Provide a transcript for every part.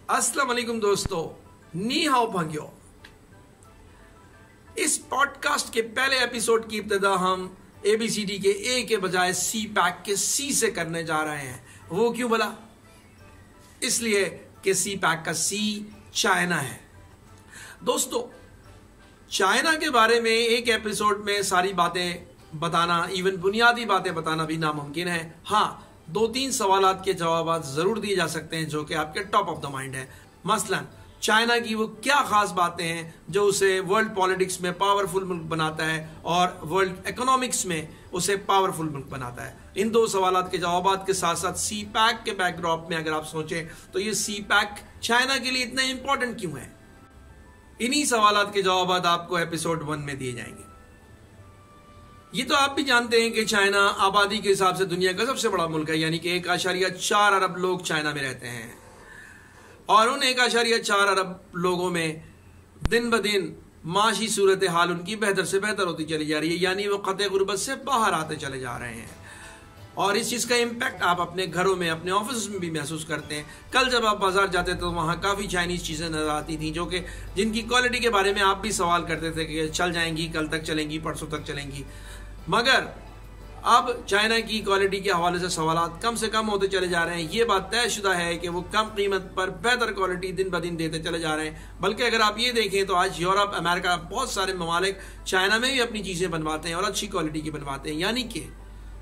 अस्सलाम वालेकुम दोस्तों, नी हाओ भाग्यो। इस पॉडकास्ट के पहले एपिसोड की इब्तिदा हम ABCD के ए के बजाय CPAC के C से करने जा रहे हैं। वो क्यों भला? इसलिए कि CPAC का C चाइना है। दोस्तों, चाइना के बारे में एक एपिसोड में सारी बातें बताना, इवन बुनियादी बातें बताना भी नामुमकिन है। हाँ, 2-3 सवालात के जवाब जरूर दिए जा सकते हैं जो कि आपके टॉप ऑफ द माइंड है। मसलन चाइना की वो क्या खास बातें हैं जो उसे वर्ल्ड पॉलिटिक्स में पावरफुल मुल्क बनाता है और वर्ल्ड इकोनॉमिक्स में उसे पावरफुल मुल्क बनाता है। इन 2 सवालात के जवाब के साथ साथ CPAC के बैकड्रॉप में अगर आप सोचें तो ये CPAC चाइना के लिए इतना इंपॉर्टेंट क्यों है, इन्हीं सवालात के जवाब आपको एपिसोड 1 में दिए जाएंगे। ये तो आप भी जानते हैं कि चाइना आबादी के हिसाब से दुनिया का सबसे बड़ा मुल्क है, यानी कि 1.4 अरब लोग चाइना में रहते हैं और उन 1.4 अरब लोगों में दिन ब दिन माशी सूरत हाल उनकी बेहतर से बेहतर होती चली जा रही है, यानी वो खते गुर्बत से बाहर आते चले जा रहे हैं। और इस चीज़ का इम्पैक्ट आप अपने घरों में, अपने ऑफिस में भी महसूस करते हैं। कल जब आप बाजार जाते तो वहाँ काफ़ी चाइनीज़ चीज़ें नज़र आती थी जो कि जिनकी क्वालिटी के बारे में आप भी सवाल करते थे कि चल जाएंगी, कल तक चलेंगी, परसों तक चलेंगी। मगर अब चाइना की क्वालिटी के हवाले से सवालात कम से कम होते चले जा रहे हैं। ये बात तयशुदा है कि वो कम कीमत पर बेहतर क्वालिटी दिन ब दिन देते चले जा रहे हैं। बल्कि अगर आप ये देखें तो आज यूरोप, अमेरिका, बहुत सारे ममालिक चाइना में भी अपनी चीज़ें बनवाते हैं और अच्छी क्वालिटी की बनवाते हैं, यानी कि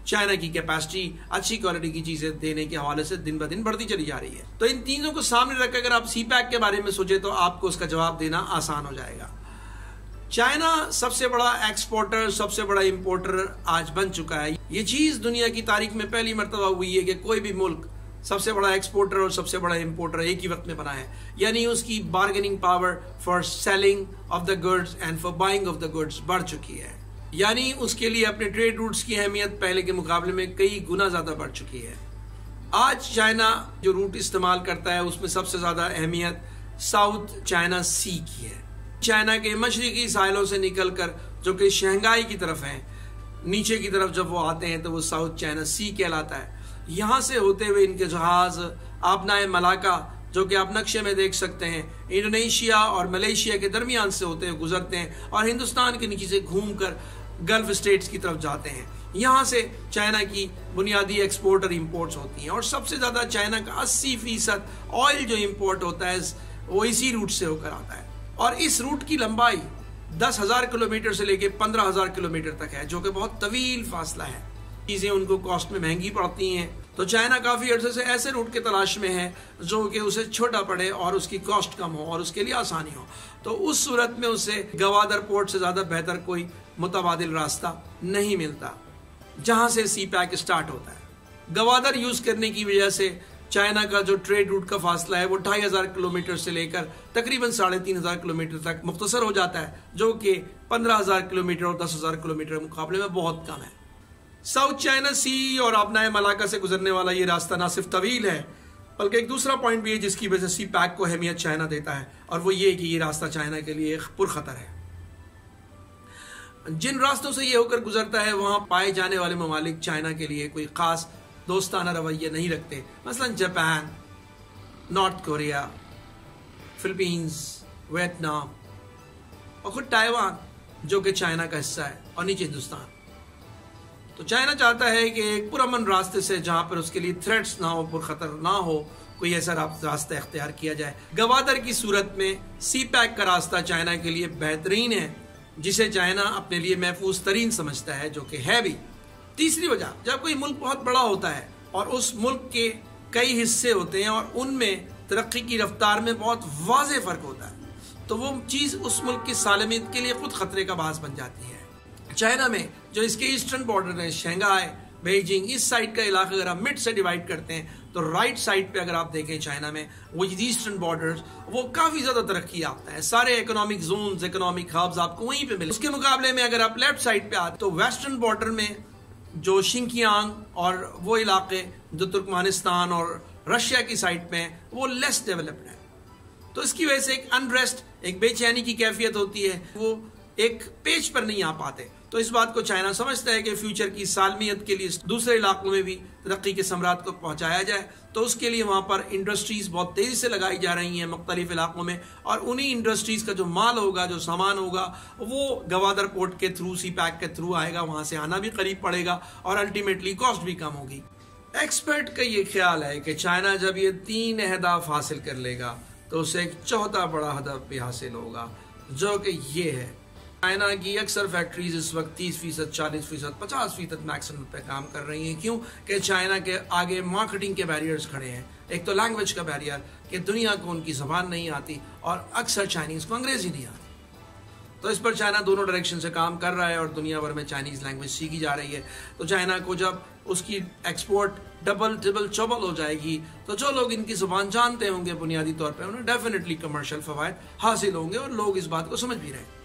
चाइना की कैपेसिटी अच्छी क्वालिटी की चीज़ें देने के हवाले से दिन ब दिन बढ़ती चली जा रही है। तो इन तीनों को सामने रखकर अगर आप CPAC के बारे में सोचें तो आपको उसका जवाब देना आसान हो जाएगा। चाइना सबसे बड़ा एक्सपोर्टर, सबसे बड़ा इंपोर्टर आज बन चुका है। ये चीज़ दुनिया की तारीख में पहली मर्तबा हुई है कि कोई भी मुल्क सबसे बड़ा एक्सपोर्टर और सबसे बड़ा इंपोर्टर एक ही वक्त में बना है, यानी उसकी bargaining power for selling of the goods and for buying of the goods बढ़ चुकी है, यानी उसके लिए अपने ट्रेड रूट्स की अहमियत पहले के मुकाबले में कई गुना ज़्यादा बढ़ चुकी है। आज चाइना जो रूट इस्तेमाल करता है उसमें सबसे ज़्यादा अहमियत साउथ चाइना सी की है। चाइना के मशरिकी साहिलों से निकलकर जो कि शंघाई की तरफ हैं, नीचे की तरफ जब वो आते हैं तो वो साउथ चाइना सी कहलाता है। यहाँ से होते हुए इनके जहाज़ आबनाए मलाका, जो कि आप नक्शे में देख सकते हैं, इंडोनेशिया और मलेशिया के दरमियान से होते हुए गुजरते हैं और हिंदुस्तान के नीचे से घूमकर गल्फ स्टेट्स की तरफ जाते हैं। यहाँ से चाइना की बुनियादी एक्सपोर्ट और इम्पोर्ट्स होती हैं और सबसे ज़्यादा चाइना का 80% ऑयल जो इम्पोर्ट होता है वो इसी रूट से होकर आता है। और इस रूट की लंबाई 10,000 किलोमीटर से लेकर 15,000 किलोमीटर तक है, जो कि बहुत तवील फासला है। चीज़ें उनको कॉस्ट में महंगी पड़ती हैं, तो चाइना काफ़ी अर्से से ऐसे रूट के तलाश में है जो कि उसे छोटा पड़े और उसकी कॉस्ट कम हो और उसके लिए आसानी हो। तो उस सूरत में उसे गवादर पोर्ट से ज़्यादा बेहतर कोई मुतबादिल रास्ता नहीं मिलता जहाँ से CPAC स्टार्ट होता है। गवादर यूज़ करने की वजह से चाइना का जो ट्रेड रूट का फासला है वो 2,500 किलोमीटर से लेकर तकरीबन 3,500 किलोमीटर तक मुख्तसर हो जाता है, जो कि 15,000 किलोमीटर और 10,000 किलोमीटर के मुकाबले में बहुत कम है। साउथ चाइना सी और आबनाए मलाका से गुजरने वाला ये रास्ता ना सिर्फ तवील है बल्कि एक दूसरा पॉइंट भी है जिसकी वजह से CPAC को अहमियत चाइना देता है, और वो ये कि ये रास्ता चाइना के लिए पुरखतर है। जिन रास्तों से ये होकर गुजरता है वहाँ पाए जाने वाले ममालिक चाइना के लिए कोई खास दोस्ताना रवैया नहीं रखते। मसलन Japan, north Korea, Philippines, Vietnam और खुद ताइवान जो कि चाइना का हिस्सा है, और नीचे हिंदुस्तान। तो चाइना चाहता है कि एक पुरअमन रास्ते से, जहाँ पर उसके लिए थ्रेट्स ना हो, पुरखतर ना हो, कोई ऐसा रास्ता इख्तियार किया जाए। गवादर की सूरत में CPAC का रास्ता चाइना के लिए बेहतरीन है, जिसे चाइना अपने लिए महफूज तरीन समझता है, जो कि है भी। तीसरी वजह, जब कोई मुल्क बहुत बड़ा होता है और उस मुल्क के कई हिस्से होते हैं और उनमें तरक्की की रफ्तार में बहुत वाज़ेह फ़र्क होता है, तो वो चीज़ उस मुल्क की सालमियत के लिए खुद खतरे का बास बन जाती है। चाइना में जो इसके ईस्टर्न बॉर्डर है, शंघाई, बीजिंग, इस साइड का इलाका अगर आप मिड से डिवाइड करते हैं तो राइट साइड पे अगर आप देखें चाइना में वो ईस्टर्न बॉर्डर्स वो काफ़ी ज़्यादा तरक्की याफ्ता है। सारे इकोनॉमिक जोन्स, इकोनॉमिक हब्स आपको वहीं पे मिले। उसके मुकाबले में अगर आप लेफ्ट साइड पे आते तो वेस्टर्न बॉर्डर में जो शिंकियांग और वो इलाके जो तुर्कमानिस्तान और रशिया की साइड में है वो लेस डेवलप्ड है। तो इसकी वजह से एक अनरेस्ट, एक बेचैनी की कैफियत होती है, वो एक पेज पर नहीं आ पाते। तो इस बात को चाइना समझता है कि फ्यूचर की सालमियत के लिए दूसरे इलाकों में भी तरक्की के सम्राट को पहुंचाया जाए, तो उसके लिए वहां पर इंडस्ट्रीज बहुत तेजी से लगाई जा रही हैं मुख्तलिफ इलाकों में, और उन्हीं इंडस्ट्रीज का जो माल होगा, जो सामान होगा, वो गवादर पोर्ट के थ्रू, सी पैक के थ्रू आएगा, वहां से आना भी करीब पड़ेगा और अल्टीमेटली कॉस्ट भी कम होगी। एक्सपर्ट का ये ख्याल है कि चाइना जब ये 3 अहदाफ हासिल कर लेगा तो उसे एक चौथा बड़ा हदफ भी हासिल होगा, जो कि ये है, चाइना की अक्सर फैक्ट्रीज इस वक्त 30%, 40%, 50% मैक्सिमम पे काम कर रही हैं। क्यों? कि चाइना के आगे मार्केटिंग के बैरियर्स खड़े हैं। एक तो लैंग्वेज का बैरियर कि दुनिया को उनकी जबान नहीं आती और अक्सर चाइनीज को अंग्रेजी नहीं आती, तो इस पर चाइना दोनों डायरेक्शन से काम कर रहा है और दुनिया भर में चाइनीज लैंग्वेज सीखी जा रही है। तो चाइना को जब उसकी एक्सपोर्ट डबल ट्रिपल चौबल हो जाएगी तो जो लोग इनकी जुबान जानते होंगे बुनियादी तौर पर, उन्हें डेफिनेटली कमर्शियल फवायद हासिल होंगे और लोग इस बात को समझ भी रहे हैं।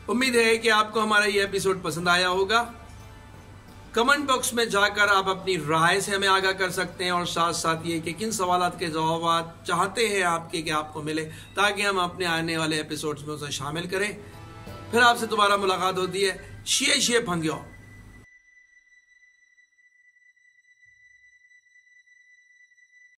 उम्मीद है कि आपको हमारा ये एपिसोड पसंद आया होगा। कमेंट बॉक्स में जाकर आप अपनी राय से हमें आगाह कर सकते हैं और साथ साथ ये कि किन सवालात के जवाब चाहते हैं आपके कि आपको मिले, ताकि हम अपने आने वाले एपिसोड्स में उसे शामिल करें। फिर आपसे दोबारा मुलाकात होती है। शिए फंग्यो।